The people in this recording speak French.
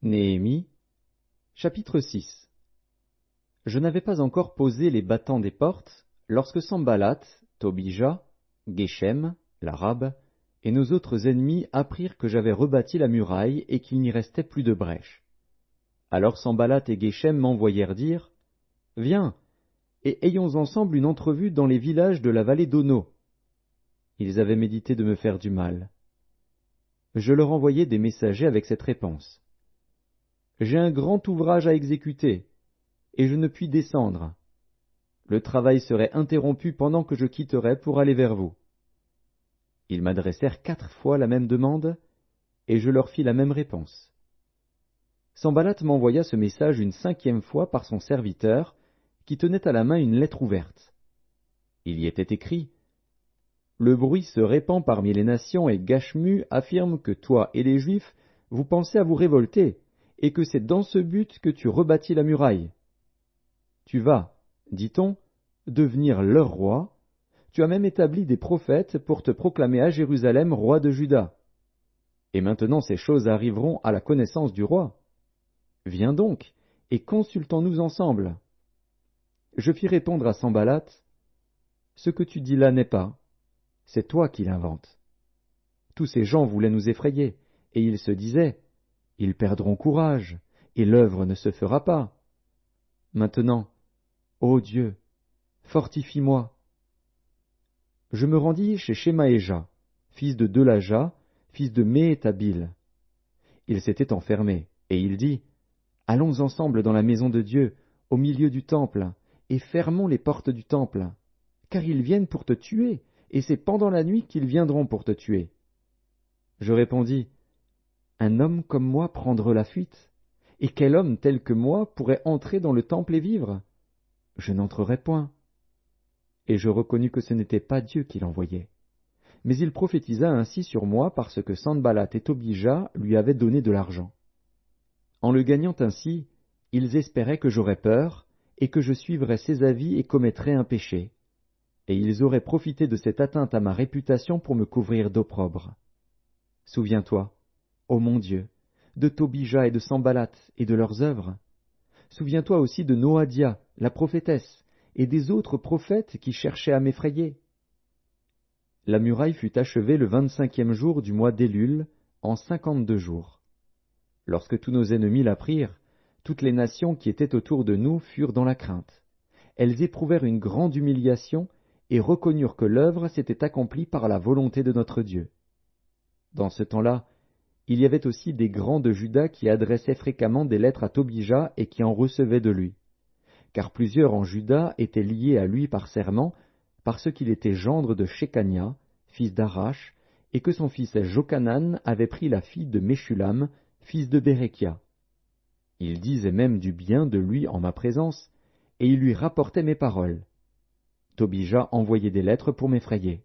Néhémie, chapitre 6. Je n'avais pas encore posé les battants des portes, lorsque Sanballat, Tobija, Geshem, l'Arabe, et nos autres ennemis apprirent que j'avais rebâti la muraille et qu'il n'y restait plus de brèche. Alors Sanballat et Geshem m'envoyèrent dire, « Viens, et ayons ensemble une entrevue dans les villages de la vallée d'Ono. » Ils avaient médité de me faire du mal. Je leur envoyai des messagers avec cette réponse. J'ai un grand ouvrage à exécuter, et je ne puis descendre. Le travail serait interrompu pendant que je quitterais pour aller vers vous. Ils m'adressèrent 4 fois la même demande, et je leur fis la même réponse. Sanballat m'envoya ce message une 5e fois par son serviteur, qui tenait à la main une lettre ouverte. Il y était écrit « Le bruit se répand parmi les nations, et Gashmu affirme que toi et les Juifs, vous pensez à vous révolter, et que c'est dans ce but que tu rebâtis la muraille. Tu vas, dit-on, devenir leur roi. Tu as même établi des prophètes pour te proclamer à Jérusalem roi de Juda. Et maintenant ces choses arriveront à la connaissance du roi. Viens donc, et consultons-nous ensemble. » Je fis répondre à Sanballat, « Ce que tu dis là n'est pas, c'est toi qui l'inventes. » Tous ces gens voulaient nous effrayer, et ils se disaient, « Ils perdront courage, et l'œuvre ne se fera pas. » Maintenant, ô Dieu, fortifie-moi. Je me rendis chez Shemaéja, fils de Delaja, fils de Méhétabil. Il s'était enfermé, et il dit, « Allons ensemble dans la maison de Dieu, au milieu du temple, et fermons les portes du temple, car ils viennent pour te tuer, et c'est pendant la nuit qu'ils viendront pour te tuer. » Je répondis, « Un homme comme moi prendre la fuite? Et quel homme tel que moi pourrait entrer dans le temple et vivre? Je n'entrerai point. » Et je reconnus que ce n'était pas Dieu qui l'envoyait. Mais il prophétisa ainsi sur moi parce que Sanballat et Tobija lui avaient donné de l'argent. En le gagnant ainsi, ils espéraient que j'aurais peur, et que je suivrais ses avis et commettrais un péché. Et ils auraient profité de cette atteinte à ma réputation pour me couvrir d'opprobre. Souviens-toi, ô mon Dieu, de Tobija et de Sanballat et de leurs œuvres. Souviens-toi aussi de Noadia, la prophétesse, et des autres prophètes qui cherchaient à m'effrayer. La muraille fut achevée le 25e jour du mois d'Élul, en 52 jours. Lorsque tous nos ennemis l'apprirent, toutes les nations qui étaient autour de nous furent dans la crainte. Elles éprouvèrent une grande humiliation et reconnurent que l'œuvre s'était accomplie par la volonté de notre Dieu. Dans ce temps-là, il y avait aussi des grands de Juda qui adressaient fréquemment des lettres à Tobija et qui en recevaient de lui. Car plusieurs en Juda étaient liés à lui par serment, parce qu'il était gendre de Shekania, fils d'Arash, et que son fils Jochanan avait pris la fille de Meshulam, fils de Bérekia. Ils disaient même du bien de lui en ma présence, et ils lui rapportaient mes paroles. Tobija envoyait des lettres pour m'effrayer.